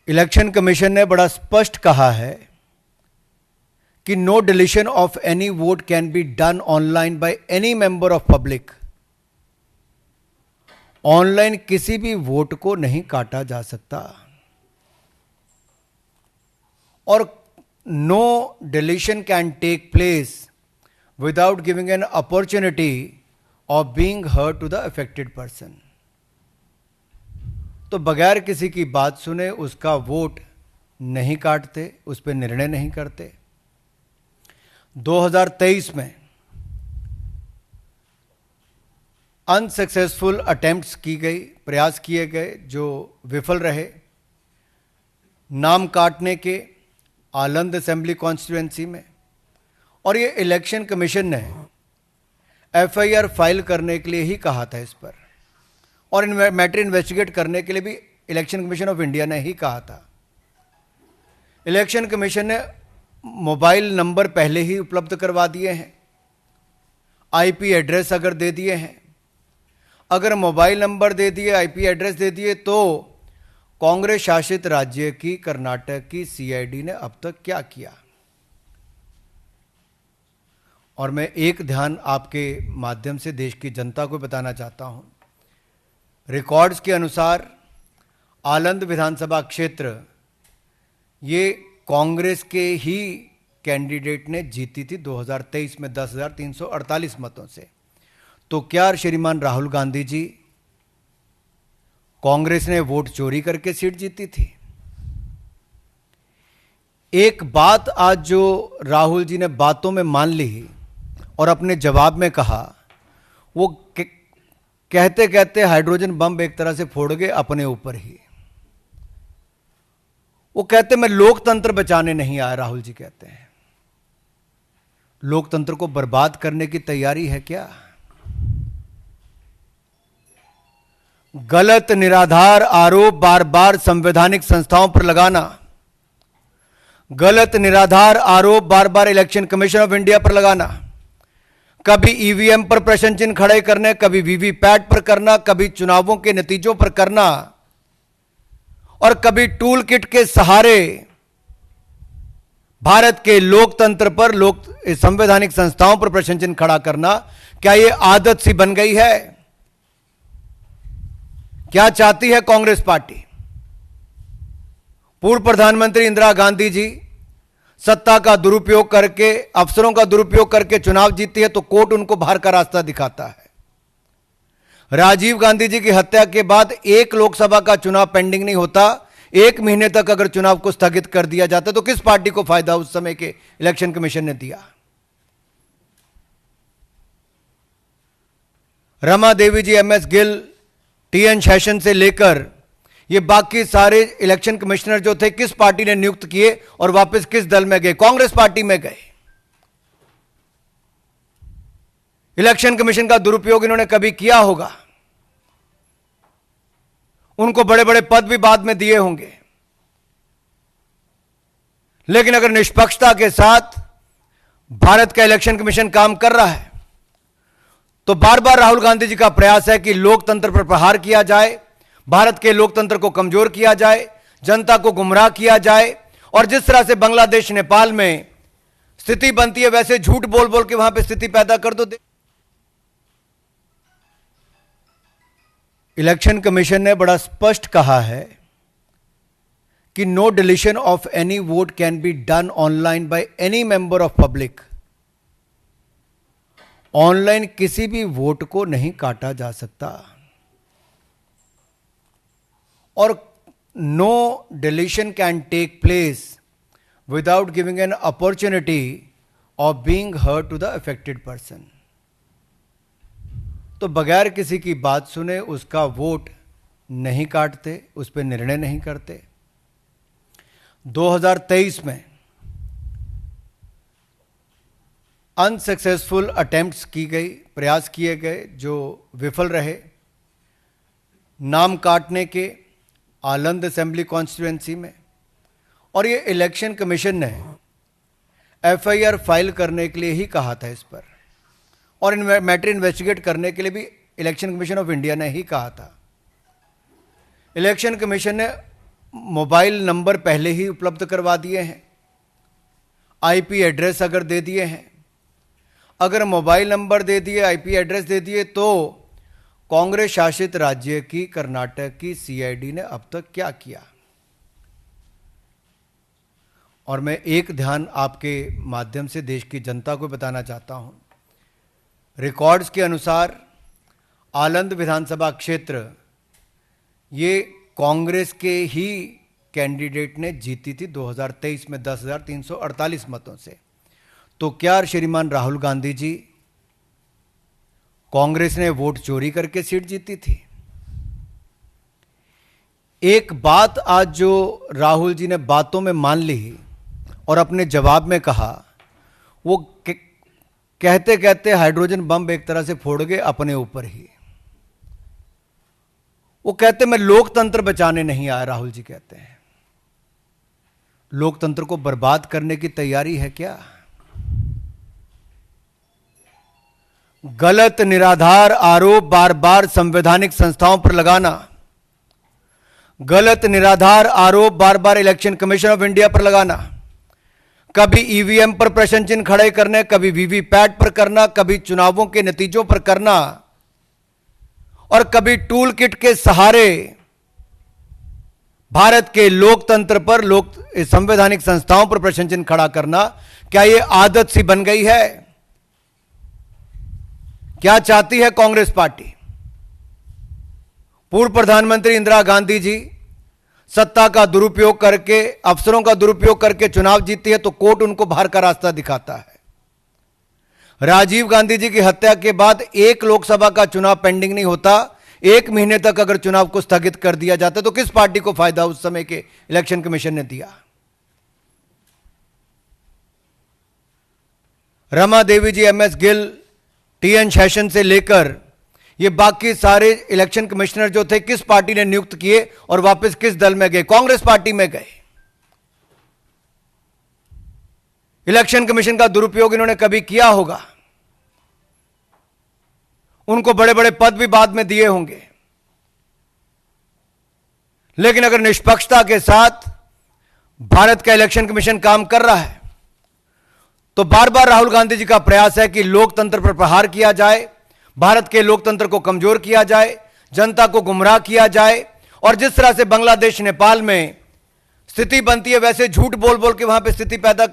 Election commission ने बड़ा स्पष्ट कहा है कि no deletion of any vote can be done online by any member of public. Online किसी भी वोट को नहीं काटा जा सकता और no deletion can take place without giving an opportunity of being heard to the affected person. तो बगैर किसी की बात सुने उसका वोट नहीं काटते, उस पर निर्णय नहीं करते। 2023 में अनसक्सेसफुल अटेम्प्ट्स की गई, प्रयास किए गए जो विफल रहे। नाम काटने के आलंद असेंबली कॉन्स्टिट्यूएंसी में, और ये इलेक्शन कमीशन ने एफआईआर फाइल करने के लिए ही कहा था इस पर, और मैटर इन्वेस्टिगेट करने के लिए भी इलेक्शन कमीशन ऑफ इंडिया ने ही कहा था। इलेक्शन कमीशन ने मोबाइल नंबर पहले ही उपलब्ध करवा दिए हैं, आईपी एड्रेस अगर दे दिए हैं, अगर मोबाइल नंबर दे दिए, आईपी एड्रेस दे दिए, तो कांग्रेस शासित राज्य की कर्नाटक की सीआईडी ने अब तक क्या किया। और मैं एक ध्यान आपके माध्यम से देश की जनता को बताना चाहता हूं। रिकॉर्ड्स के अनुसार आलंद विधानसभा क्षेत्र ये कांग्रेस के ही कैंडिडेट ने जीती थी 2023 में 10,348 मतों से। तो क्या श्रीमान राहुल गांधी जी, कांग्रेस ने वोट चोरी करके सीट जीती थी? एक बात आज जो राहुल जी ने बातों में मान ली और अपने जवाब में कहा, वो कहते कहते हाइड्रोजन बम एक तरह से फोड़ गए अपने ऊपर ही। वो कहते मैं लोकतंत्र बचाने नहीं आया। राहुल जी कहते हैं लोकतंत्र को बर्बाद करने की तैयारी है क्या? गलत निराधार आरोप बार बार संवैधानिक संस्थाओं पर लगाना, गलत निराधार आरोप बार बार इलेक्शन कमीशन ऑफ इंडिया पर लगाना, कभी ईवीएम पर प्रश्न चिन्ह खड़े करने, कभी वीवीपैट पर करना, कभी चुनावों के नतीजों पर करना, और कभी टूल किट के सहारे भारत के लोकतंत्र पर, संवैधानिक संस्थाओं पर प्रश्न चिन्ह खड़ा करना, क्या यह आदत सी बन गई है? क्या चाहती है कांग्रेस पार्टी? पूर्व प्रधानमंत्री इंदिरा गांधी जी सत्ता का दुरुपयोग करके, अफसरों का दुरुपयोग करके चुनाव जीती है तो कोर्ट उनको बाहर का रास्ता दिखाता है। राजीव गांधी जी की हत्या के बाद एक लोकसभा का चुनाव पेंडिंग नहीं होता, 1 महीने तक अगर चुनाव को स्थगित कर दिया जाता तो किस पार्टी को फायदा उस समय के इलेक्शन कमीशन ने दिया? रमा देवी जी, एमएस गिल, टीएन शेषन से लेकर ये बाकी सारे इलेक्शन कमिश्नर जो थे किस पार्टी ने नियुक्त किए और वापस किस दल में गए? कांग्रेस पार्टी में गए। इलेक्शन कमीशन का दुरुपयोग इन्होंने कभी किया होगा, उनको बड़े बड़े पद भी बाद में दिए होंगे, लेकिन अगर निष्पक्षता के साथ भारत का इलेक्शन कमीशन काम कर रहा है तो बार बार राहुल गांधी जी का प्रयास है कि लोकतंत्र पर प्रहार किया जाए, भारत के लोकतंत्र को कमजोर किया जाए, जनता को गुमराह किया जाए, और जिस तरह से बांग्लादेश नेपाल में स्थिति बनती है वैसे झूठ बोल बोल के वहां पे स्थिति पैदा कर दो। इलेक्शन कमीशन ने बड़ा स्पष्ट कहा है कि no deletion of any vote can be done online by any member of public. Online किसी भी वोट को नहीं काटा जा सकता और no deletion can take place without giving an opportunity of being heard to the affected person. तो बगैर किसी की बात सुने उसका वोट नहीं काटते, उस पर निर्णय नहीं करते। 2023 में अनसक्सेसफुल अटेम्प्ट्स की गई, प्रयास किए गए जो विफल रहे। नाम काटने के आलंद असेंबली कॉन्स्टिट्यूएंसी में, और ये इलेक्शन कमीशन ने एफआईआर फाइल करने के लिए ही कहा था इस पर, और मैटर इन्वेस्टिगेट करने के लिए भी इलेक्शन कमीशन ऑफ इंडिया ने ही कहा था। इलेक्शन कमीशन ने मोबाइल नंबर पहले ही उपलब्ध करवा दिए हैं, आईपी एड्रेस अगर दे दिए हैं, अगर मोबाइल नंबर दे दिए, आईपी एड्रेस दे दिए, तो कांग्रेस शासित राज्य की कर्नाटक की सीआईडी ने अब तक क्या किया? और मैं एक ध्यान आपके माध्यम से देश की जनता को बताना चाहता हूं। रिकॉर्ड्स के अनुसार आलंद विधानसभा क्षेत्र ये कांग्रेस के ही कैंडिडेट ने जीती थी 2023 में 10,348 मतों से। तो क्या श्रीमान राहुल गांधी जी, कांग्रेस ने वोट चोरी करके सीट जीती थी? एक बात आज जो राहुल जी ने बातों में मान ली और अपने जवाब में कहा, वो कहते कहते हाइड्रोजन बम एक तरह से फोड़ गए अपने ऊपर ही। वो कहते मैं लोकतंत्र बचाने नहीं आया, राहुल जी कहते हैं। लोकतंत्र को बर्बाद करने की तैयारी है क्या? गलत निराधार आरोप बार बार संवैधानिक संस्थाओं पर लगाना, गलत निराधार आरोप बार बार इलेक्शन कमीशन ऑफ इंडिया पर लगाना, कभी ईवीएम पर प्रश्न चिन्ह खड़े करने, कभी वीवीपैट पर करना, कभी चुनावों के नतीजों पर करना, और कभी टूल किट के सहारे भारत के लोकतंत्र पर, संवैधानिक संस्थाओं पर प्रश्न चिन्ह खड़ा करना, क्या यह आदत सी बन गई है? क्या चाहती है कांग्रेस पार्टी? पूर्व प्रधानमंत्री इंदिरा गांधी जी सत्ता का दुरुपयोग करके, अफसरों का दुरुपयोग करके चुनाव जीती है तो कोर्ट उनको बाहर का रास्ता दिखाता है। राजीव गांधी जी की हत्या के बाद एक लोकसभा का चुनाव पेंडिंग नहीं होता, 1 महीने तक अगर चुनाव को स्थगित कर दिया जाता तो किस पार्टी को फायदा उस समय के इलेक्शन कमीशन ने दिया? रमा देवी जी, एमएस गिल, टीएन शेषन से लेकर ये बाकी सारे इलेक्शन कमिश्नर जो थे, किस पार्टी ने नियुक्त किए और वापस किस दल में गए? कांग्रेस पार्टी में गए। इलेक्शन कमीशन का दुरुपयोग इन्होंने कभी किया होगा, उनको बड़े बड़े पद भी बाद में दिए होंगे, लेकिन अगर निष्पक्षता के साथ भारत का इलेक्शन कमीशन काम कर रहा है तो बार बार राहुल गांधी जी का प्रयास है कि लोकतंत्र पर प्रहार किया जाए, भारत के लोकतंत्र को कमजोर किया जाए, जनता को गुमराह किया जाए, और जिस तरह से बांग्लादेश नेपाल में स्थिति बनती है वैसे झूठ बोल बोल के वहां पे स्थिति पैदा कर